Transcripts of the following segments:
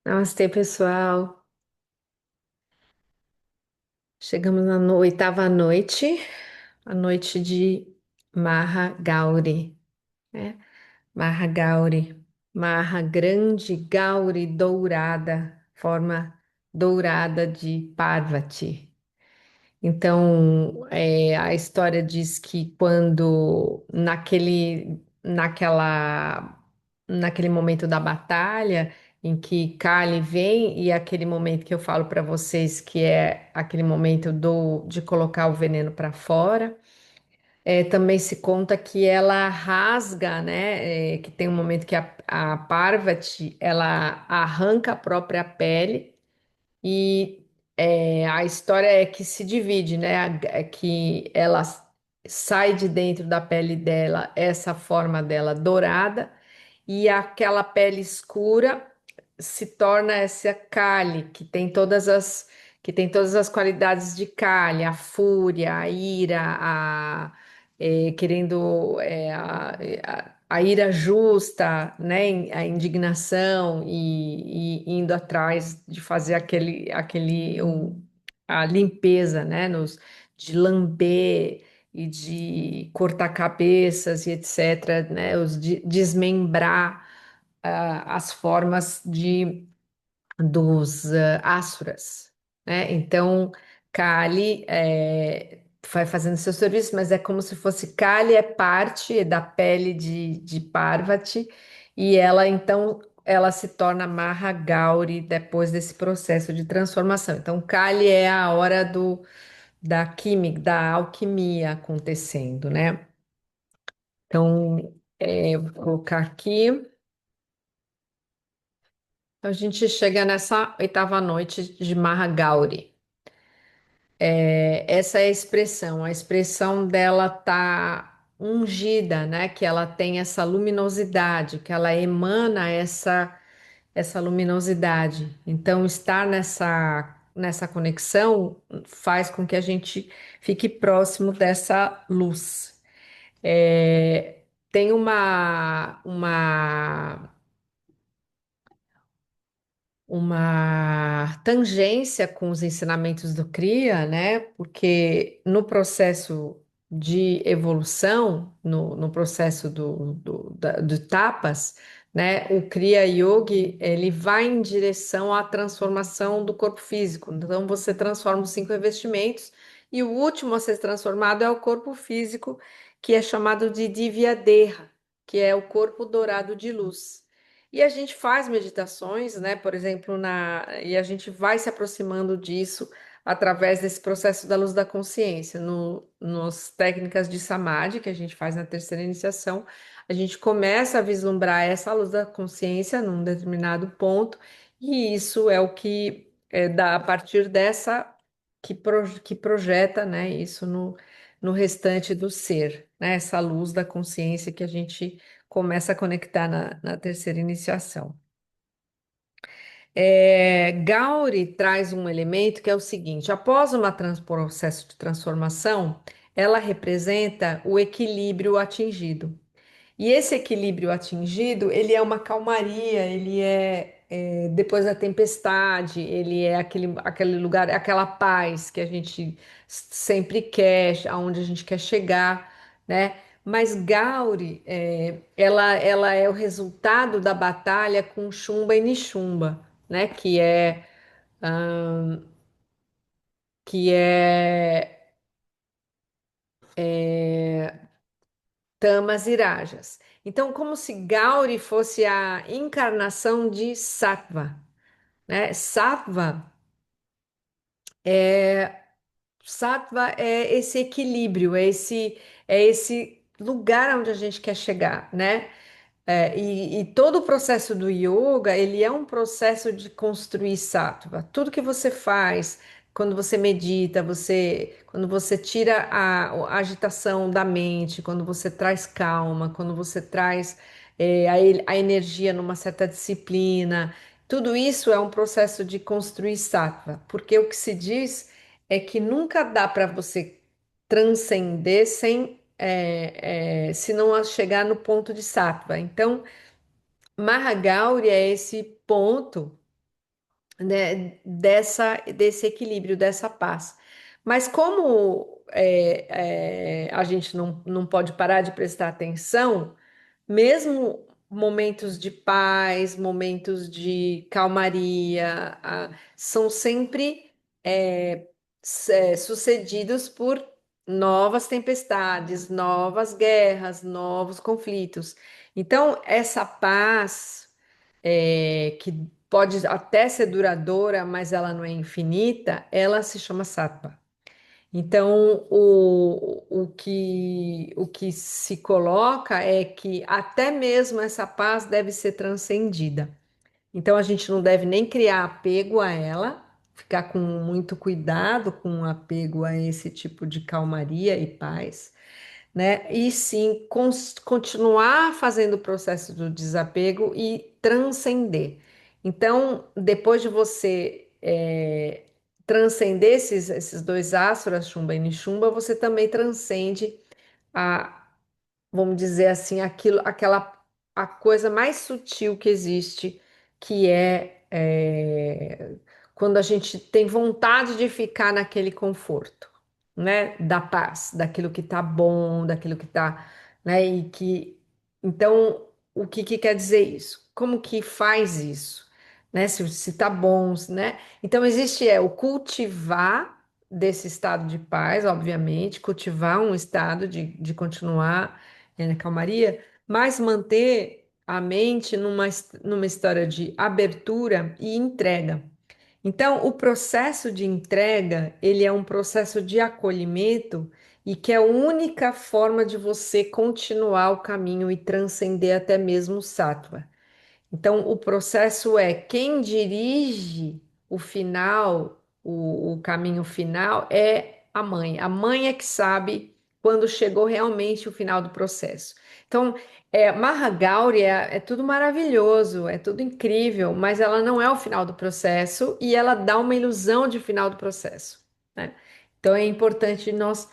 Namastê, pessoal. Chegamos na oitava noite, a noite de Maha Gauri, né? Maha Gauri, Maha grande, Gauri dourada, forma dourada de Parvati. Então, a história diz que quando naquele momento da batalha, em que Kali vem, e aquele momento que eu falo para vocês, que é aquele momento de colocar o veneno para fora, também se conta que ela rasga, né? Que tem um momento que a Parvati, ela arranca a própria pele e a história é que se divide, né? É que ela sai de dentro da pele dela, essa forma dela dourada, e aquela pele escura se torna essa Kali, que tem todas as qualidades de Kali, a fúria, a ira, querendo a ira justa, né, a indignação e indo atrás de fazer a limpeza, né, de lamber e de cortar cabeças e etc., né, desmembrar as formas dos asuras, né? Então, Kali vai fazendo seu serviço, mas é como se fosse Kali é parte da pele de Parvati e ela então ela se torna Maha Gauri depois desse processo de transformação. Então, Kali é a hora da química, da alquimia acontecendo, né? Então, eu vou colocar aqui. A gente chega nessa oitava noite de Maha Gauri. Essa é a expressão dela tá ungida, né? Que ela tem essa luminosidade, que ela emana essa luminosidade. Então, estar nessa conexão faz com que a gente fique próximo dessa luz. Tem uma tangência com os ensinamentos do Kriya, né? Porque no processo de evolução, no processo do tapas, né? O Kriya Yogi, ele vai em direção à transformação do corpo físico. Então, você transforma os cinco revestimentos e o último a ser transformado é o corpo físico, que é chamado de Divya Deha, que é o corpo dourado de luz. E a gente faz meditações, né? Por exemplo, e a gente vai se aproximando disso através desse processo da luz da consciência. Nos técnicas de samadhi que a gente faz na terceira iniciação, a gente começa a vislumbrar essa luz da consciência num determinado ponto, e isso é o que dá a partir dessa que projeta, né, isso no restante do ser, né? Essa luz da consciência que a gente começa a conectar na terceira iniciação. Gauri traz um elemento que é o seguinte: após processo de transformação, ela representa o equilíbrio atingido. E esse equilíbrio atingido, ele é uma calmaria, ele depois da tempestade, ele é aquele lugar, aquela paz que a gente sempre quer, aonde a gente quer chegar, né? Mas Gauri, ela é o resultado da batalha com Shumba e Nishumba, né? Ahn, que é Tamas e Rajas. Então, como se Gauri fosse a encarnação de Sattva, né? Sattva é esse equilíbrio, é esse lugar onde a gente quer chegar, né? E todo o processo do yoga, ele é um processo de construir sattva. Tudo que você faz, quando você medita, quando você tira a agitação da mente, quando você traz calma, quando você traz a energia numa certa disciplina, tudo isso é um processo de construir sattva. Porque o que se diz é que nunca dá para você transcender se não chegar no ponto de sattva. Então, Mahagauri é esse ponto né, desse equilíbrio, dessa paz. Mas como a gente não pode parar de prestar atenção, mesmo momentos de paz, momentos de calmaria, são sempre sucedidos por novas tempestades, novas guerras, novos conflitos. Então, essa paz que pode até ser duradoura, mas ela não é infinita, ela se chama sattva. Então, o que se coloca é que até mesmo essa paz deve ser transcendida. Então, a gente não deve nem criar apego a ela, ficar com muito cuidado com o apego a esse tipo de calmaria e paz, né? E sim continuar fazendo o processo do desapego e transcender. Então, depois de você transcender esses dois astros, Chumba e Nishumba, você também transcende a, vamos dizer assim, a coisa mais sutil que existe, que quando a gente tem vontade de ficar naquele conforto, né? Da paz, daquilo que tá bom, daquilo que tá, né? Então, o que que quer dizer isso? Como que faz isso? Né? Se tá bom, né? Então, existe o cultivar desse estado de paz, obviamente, cultivar um estado de continuar na calmaria, mas manter a mente numa história de abertura e entrega. Então, o processo de entrega, ele é um processo de acolhimento e que é a única forma de você continuar o caminho e transcender até mesmo o sattva. Então, o processo é quem dirige o final, o caminho final é a mãe. A mãe é que sabe quando chegou realmente o final do processo. Então, Mahagauri é tudo maravilhoso, é tudo incrível, mas ela não é o final do processo e ela dá uma ilusão de final do processo, né? Então, é importante nós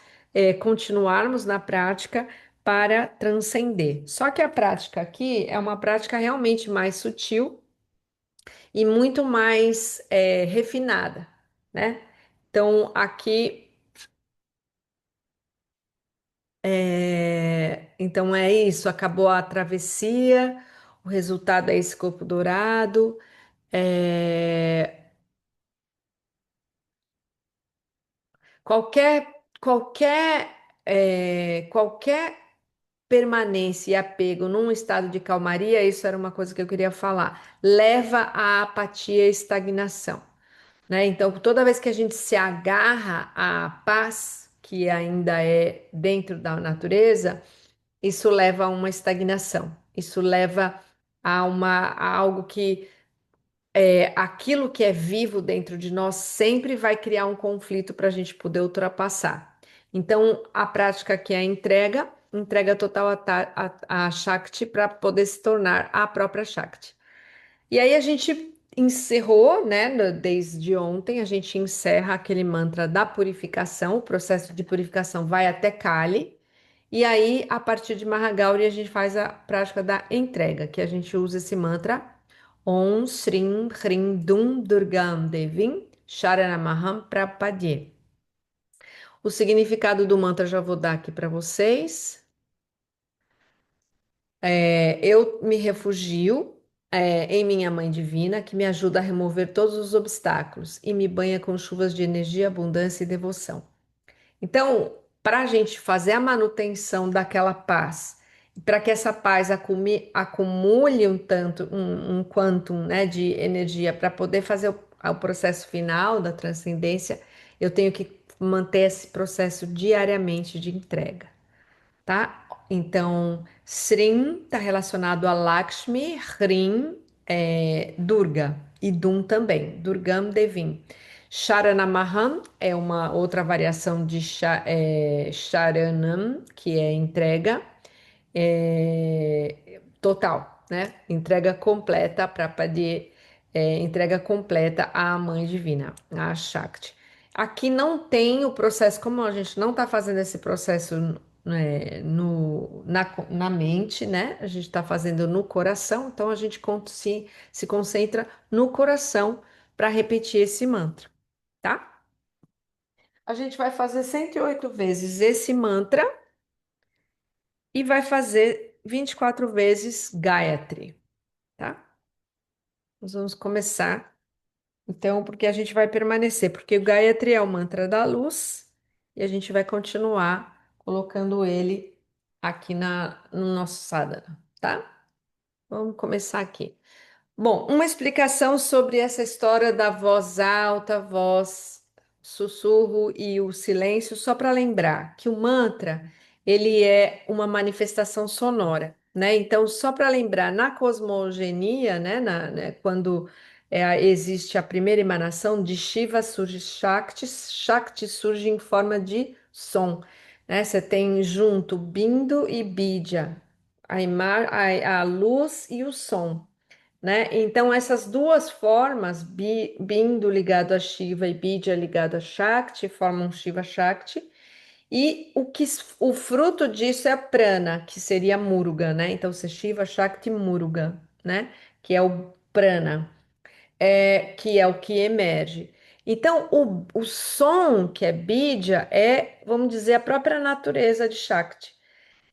continuarmos na prática para transcender. Só que a prática aqui é uma prática realmente mais sutil e muito mais refinada, né? Então, aqui, então é isso, acabou a travessia, o resultado é esse corpo dourado. é, qualquer permanência e apego num estado de calmaria, isso era uma coisa que eu queria falar, leva à apatia e estagnação, né? Então, toda vez que a gente se agarra à paz, que ainda é dentro da natureza, isso leva a uma estagnação, isso leva a algo que aquilo que é vivo dentro de nós sempre vai criar um conflito para a gente poder ultrapassar. Então, a prática aqui é a entrega total a Shakti para poder se tornar a própria Shakti. E aí a gente encerrou, né, desde ontem, a gente encerra aquele mantra da purificação, o processo de purificação vai até Kali, e aí a partir de Mahagauri a gente faz a prática da entrega, que a gente usa esse mantra Om Shrim Hrim Dum Durgam Devim Sharanamaham Prapadye. O significado do mantra eu já vou dar aqui para vocês. Eu me refugio em minha Mãe Divina, que me ajuda a remover todos os obstáculos e me banha com chuvas de energia, abundância e devoção. Então, para a gente fazer a manutenção daquela paz, para que essa paz acumule um tanto, um quantum, né, de energia para poder fazer o processo final da transcendência, eu tenho que manter esse processo diariamente de entrega, tá? Então, Srim está relacionado a Lakshmi, Hrim Durga e Dum também, Durgam Devim. Sharanamaham é uma outra variação de Sharanam, que é entrega total, né? Entrega completa para poder entrega completa à Mãe Divina, à Shakti. Aqui não tem o processo, como a gente não está fazendo esse processo na mente, né? A gente está fazendo no coração, então a gente se concentra no coração para repetir esse mantra, tá? A gente vai fazer 108 vezes esse mantra e vai fazer 24 vezes Gayatri, tá? Nós vamos começar, então, porque a gente vai permanecer, porque o Gayatri é o mantra da luz e a gente vai continuar colocando ele aqui no nosso sadhana, tá? Vamos começar aqui. Bom, uma explicação sobre essa história da voz alta, voz sussurro e o silêncio, só para lembrar que o mantra, ele é uma manifestação sonora, né? Então, só para lembrar, na cosmogenia, né, quando existe a primeira emanação de Shiva, surge Shakti, Shakti surge em forma de som, né? Você tem junto Bindu e Bidya, a luz e o som, né? Então, essas duas formas, Bindu ligado a Shiva e Bidya ligado a Shakti, formam Shiva Shakti. E o fruto disso é a prana, que seria Muruga, né? Então, você Shiva Shakti Muruga, né? Que é o prana, que é o que emerge. Então, o som, que é Bidya, é, vamos dizer, a própria natureza de Shakti.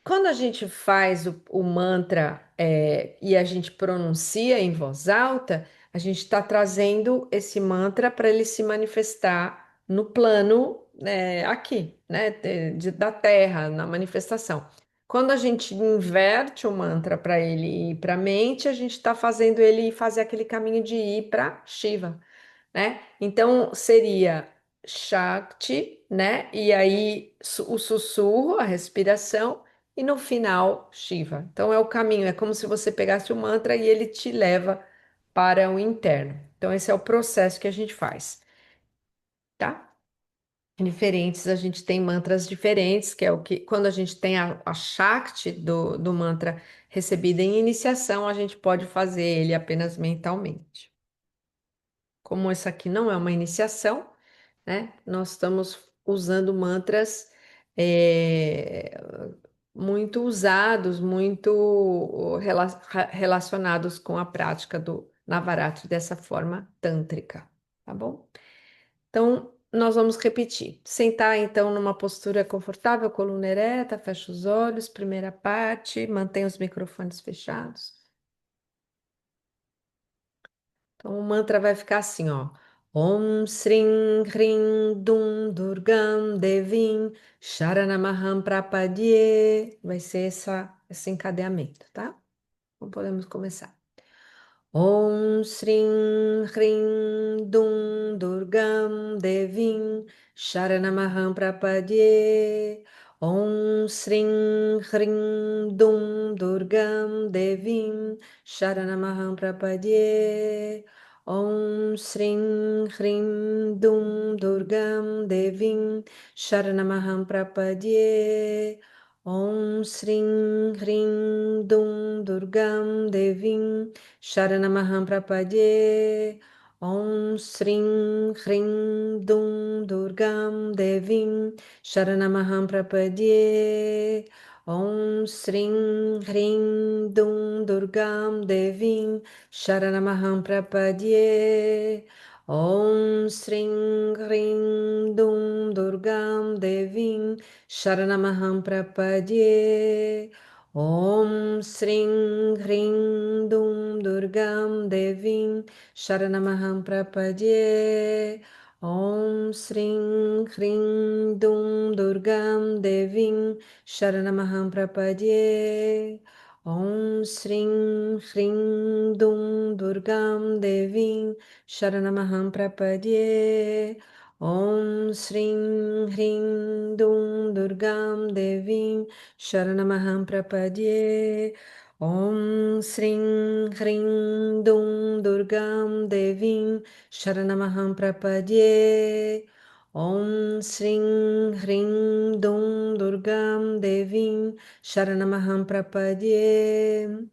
Quando a gente faz o mantra e a gente pronuncia em voz alta, a gente está trazendo esse mantra para ele se manifestar no plano aqui, né, da Terra, na manifestação. Quando a gente inverte o mantra para ele ir para a mente, a gente está fazendo ele fazer aquele caminho de ir para Shiva, né? Então seria Shakti, né? E aí o sussurro, a respiração, e no final Shiva. Então é o caminho, é como se você pegasse o mantra e ele te leva para o interno. Então esse é o processo que a gente faz, tá? Diferentes, a gente tem mantras diferentes, que é o que quando a gente tem a Shakti do mantra recebida em iniciação, a gente pode fazer ele apenas mentalmente. Como isso aqui não é uma iniciação, né? Nós estamos usando mantras eh, muito usados, muito relacionados com a prática do Navaratri dessa forma tântrica, tá bom? Então, nós vamos repetir. Sentar, então, numa postura confortável, coluna ereta, fecha os olhos, primeira parte, mantém os microfones fechados. Então, o mantra vai ficar assim, ó. Om Srim Hrim Dum Durgam Devim Sharanamaham Prapadye. Vai ser esse encadeamento, tá? Então, podemos começar. Om Srim Hrim Dum Durgam Devim Sharanamaham Prapadye. Om Srim Hrim Dum Durgam Devim Sharanamaham Prapadye. Om Srim Hrim Dum Durgam Devim Sharanamaham Prapadye. Om Srim Hrim Dum Durgam Devim Sharanamaham Prapadye. Om Srim Hrim Dum Durgam Devim Sharanamaham Prapadye. Om Srim Hrim Dum Durgam Devim Sharanamaham Prapadye. Om Srim Hrim Dum Durgam Devim Sharanamaham Prapadye. Om Srim Hrim Dum Durgam Devim Sharanamaham Prapadye. Om Srim Hrim Dum Durgam Devim Sharanamaham Prapadye. Om Srim Hrim Dum Durgam Devim Sharanamaham Prapadye. Om Srim Hrim Dum Durgam Devim Sharanamaham Prapadye. Om Srim Hrim Dum Durgam Devim Sharanamaham Prapadye. Om Srim Hrim Dum Durgam Devim Sharanamaham Prapadye.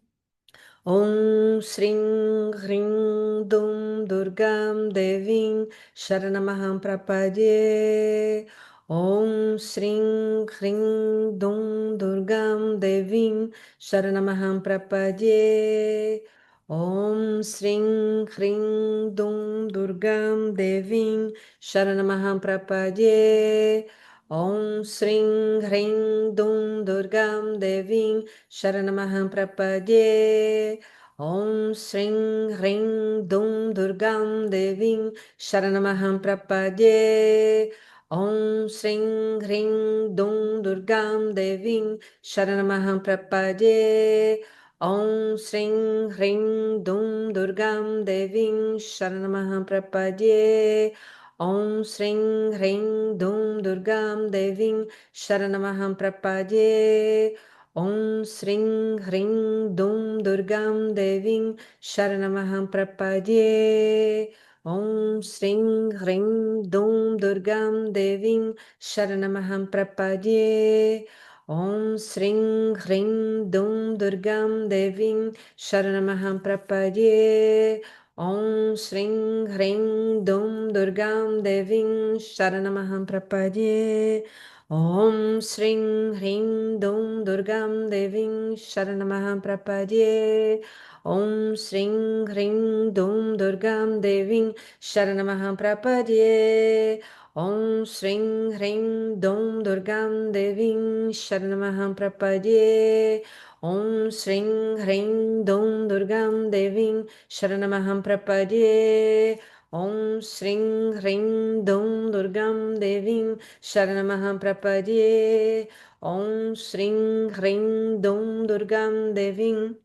Om Srim Hrim Dum Durgam Devim Sharanamaham Prapadye. Om Srim Hrim Dum Durgam Devim Sharanamaham Prapadye. Om Sring Hring Dum Durgam Devim Sharanamaham Prapadye. Om Sring Hring Dum Durgam Devim Sharanamaham Prapadye. Om Sring Hring Dum Durgam Devim Sharanamaham Prapadye. Om Sring Hring Dum Durgam Devim Sharanamaham Prapadye. Om Sring Hring Dum Durgam Devim Sharanamaham Prapadye. Om Sring Hring Dum Durgam Devim Sharanamaham Prapadye. Om Sring Hring Dum Durgam Devim Sharanamaham Prapadye. Om Sring Hring Dum Durgam Devim Sharanamaham Prapadye. Om Sring Hring Dum Durgam Devim Sharanamaham Prapadye. Om Sring Hring Dum Durgam Devim Sharanamaham Prapadye. Om Sring Hring Dum Durgam Devim Sharanamaham Prapadye. Om Sring Hring Dum Durgam Devim Sharanamaham Prapadye. Om Sring Hring Dum Durgam Devim Sharanamaham Prapadye. Om Sring Hring Dum Durgam Devim Sharanamaham Prapadye. Om Sring Hring Dum Durgam Devim Sharanamaham Prapadye. Om Sring Hring Dum Durgam Devim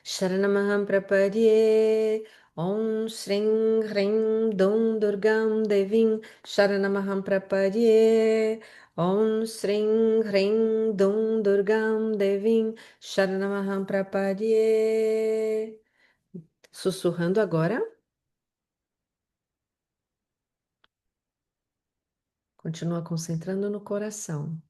Sharanamaham Prapadye. Om Sring Hring Dum Durgam Devim Sharanamaham Prapadye. Om Sring Hring Dum Durgam Devim Sharanamaham Prapadye. Sussurrando agora, continua concentrando no coração.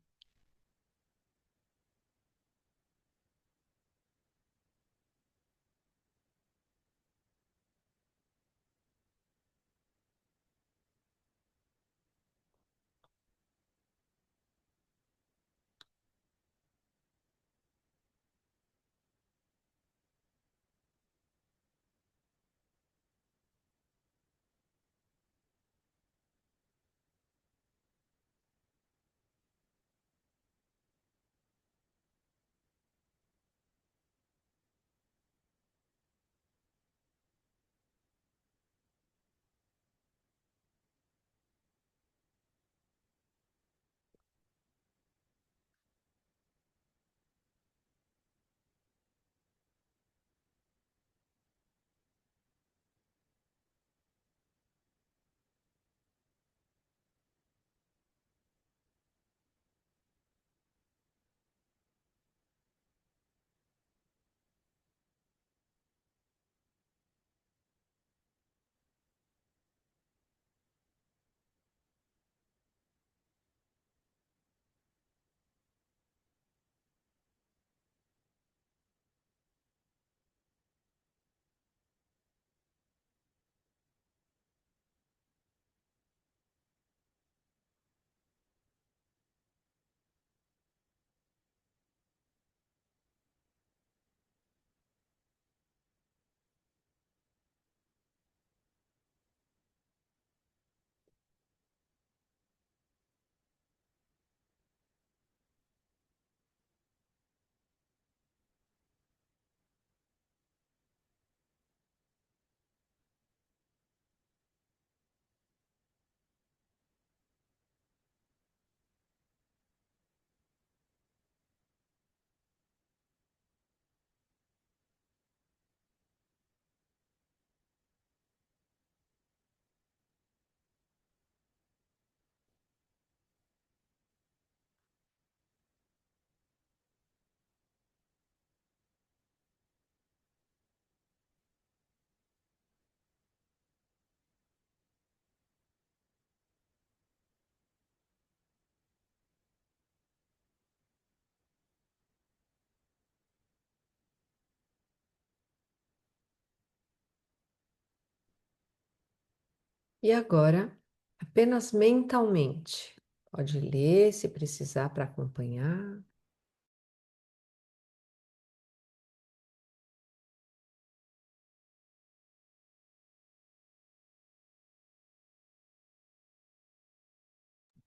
E agora, apenas mentalmente. Pode ler se precisar para acompanhar.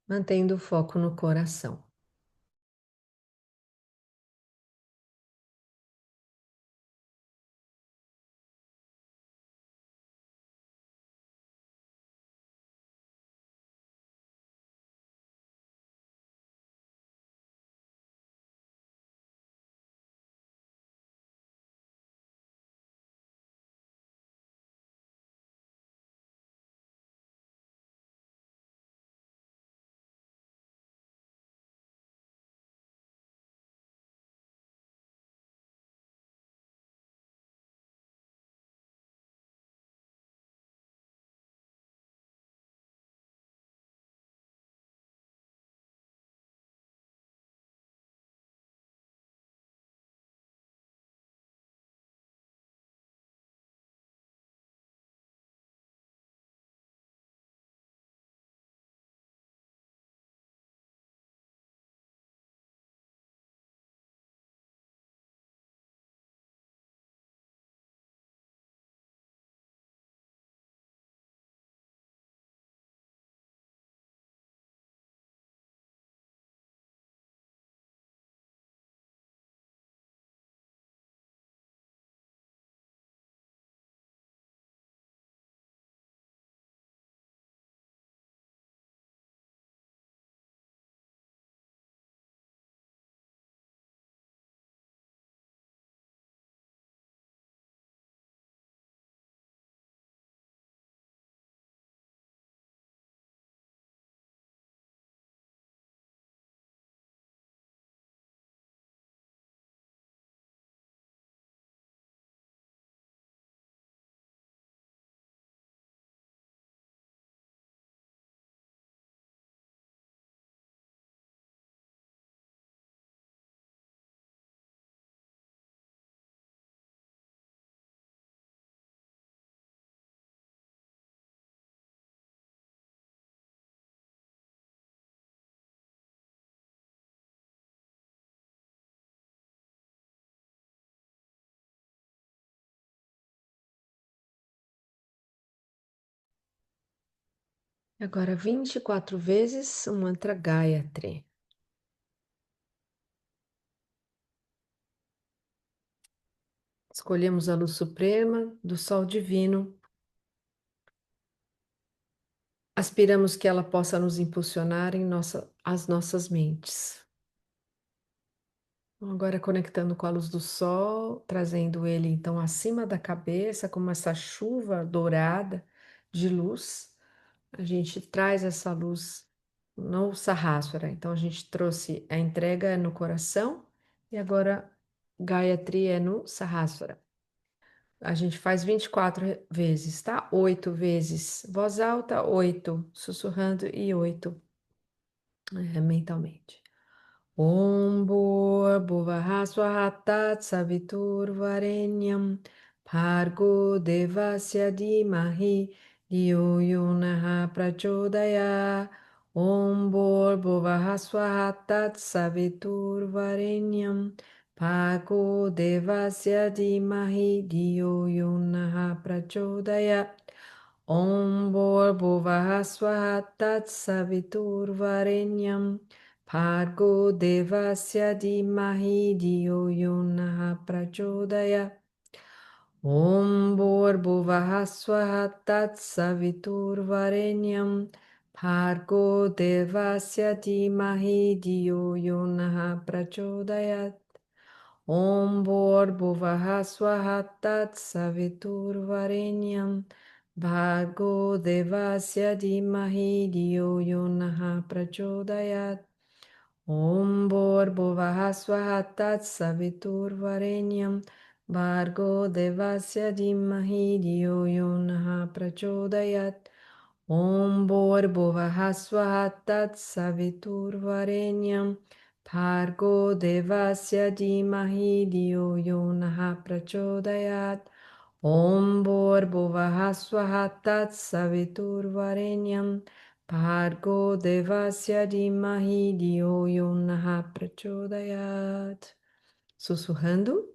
mantendo o foco no coração. Agora, 24 vezes o mantra Gayatri. Escolhemos a luz suprema do Sol Divino. Aspiramos que ela possa nos impulsionar em as nossas mentes. Agora conectando com a luz do sol, trazendo ele então acima da cabeça, como essa chuva dourada de luz. A gente traz essa luz no Sahasrara. Então a gente trouxe a entrega no coração e agora Gayatri é no Sahasrara. A gente faz 24 vezes, tá? 8 vezes voz alta, 8 sussurrando e 8 mentalmente. Om Bhuvah Swaha Tat Saviturvarenyam Bhargo Devasya Dhimahi Dhiyo Yo Prachodaya Om Bhuvah Swaha Tat Saviturvarenyam Bhargo Devasya Dhimahi Dhiyo Yo Prachodaya Om Bhuvah Swaha Tat Saviturvarenyam Bhargo Devasya Dhimahi Dhiyo Yo Prachodaya Om Bhuvah Swaha Tat Saviturvarenyam Bhargo Devasya Dhimahi Dhiyo Yo Prachodaya Om Bhuvah Swaha Tat Saviturvarenyam Bhargo Devasya Dhimahi Dhiyo Yo Prachodaya Om Bhuvah Swaha Tat Saviturvarenyam Bhargo Devasya Dhimahi Dhiyo Yo Prachodayat Om Bhuvah Swaha Tat Saviturvarenyam Bhargo Devasya Dhimahi Dhiyo Yo Prachodayat Om Bhuvah Swaha Tat Saviturvarenyam Bhargo Devasya Dhimahi Dhiyo Yo Prachodayat. Sussurrando.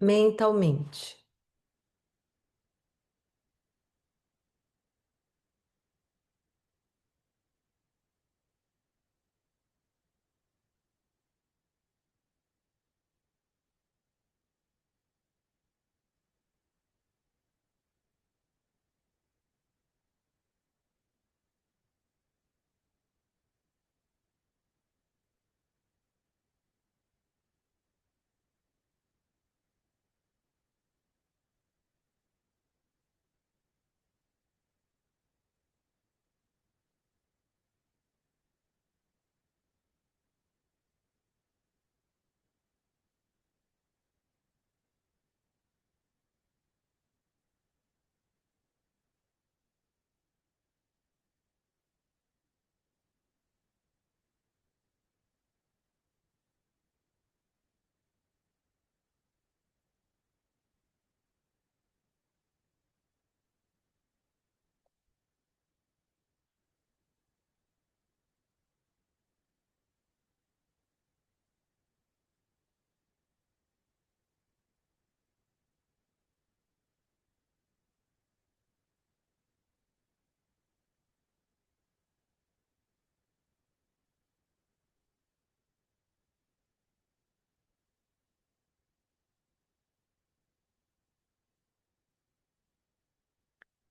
mentalmente.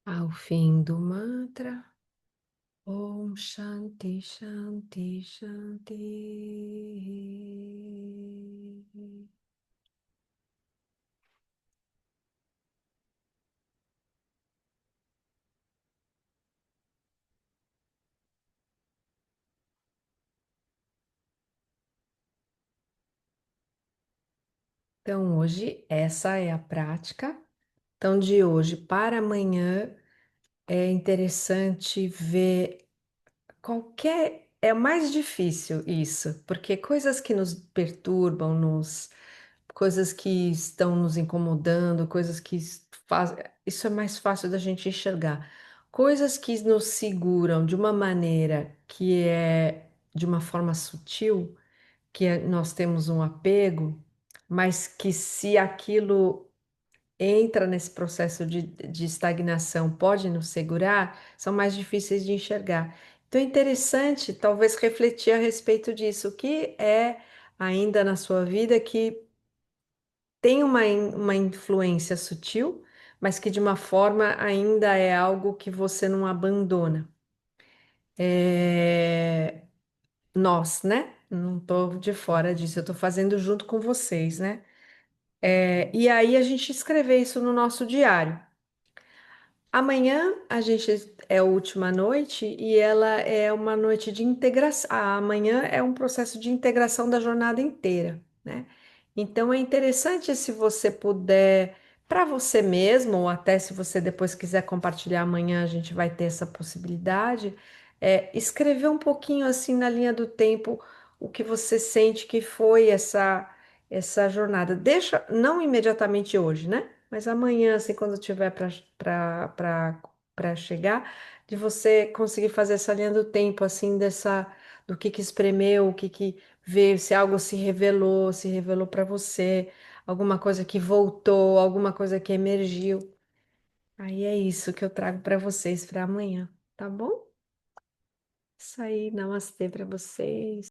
Ao fim do mantra, Om Shanti Shanti Shanti. Então, hoje, essa é a prática. Então, de hoje para amanhã, é interessante ver qualquer. É mais difícil isso, porque coisas que nos perturbam, coisas que estão nos incomodando, coisas que faz, isso é mais fácil da gente enxergar. Coisas que nos seguram de uma maneira que é de uma forma sutil, nós temos um apego, mas que se aquilo entra nesse processo de estagnação, pode nos segurar, são mais difíceis de enxergar. Então é interessante, talvez, refletir a respeito disso. O que é ainda na sua vida que tem uma influência sutil, mas que de uma forma ainda é algo que você não abandona. É, nós, né? Não estou de fora disso, eu estou fazendo junto com vocês, né? E aí a gente escrever isso no nosso diário. Amanhã a gente é a última noite e ela é uma noite de integração. Amanhã é um processo de integração da jornada inteira, né? Então é interessante se você puder, para você mesmo, ou até se você depois quiser compartilhar amanhã, a gente vai ter essa possibilidade, escrever um pouquinho assim na linha do tempo o que você sente que foi essa jornada. Deixa, não imediatamente hoje, né? Mas amanhã, assim, quando tiver para chegar, de você conseguir fazer essa linha do tempo, assim, do que espremeu, o que veio, se algo se revelou para você, alguma coisa que voltou, alguma coisa que emergiu. Aí é isso que eu trago para vocês para amanhã, tá bom? Isso aí, namastê para vocês.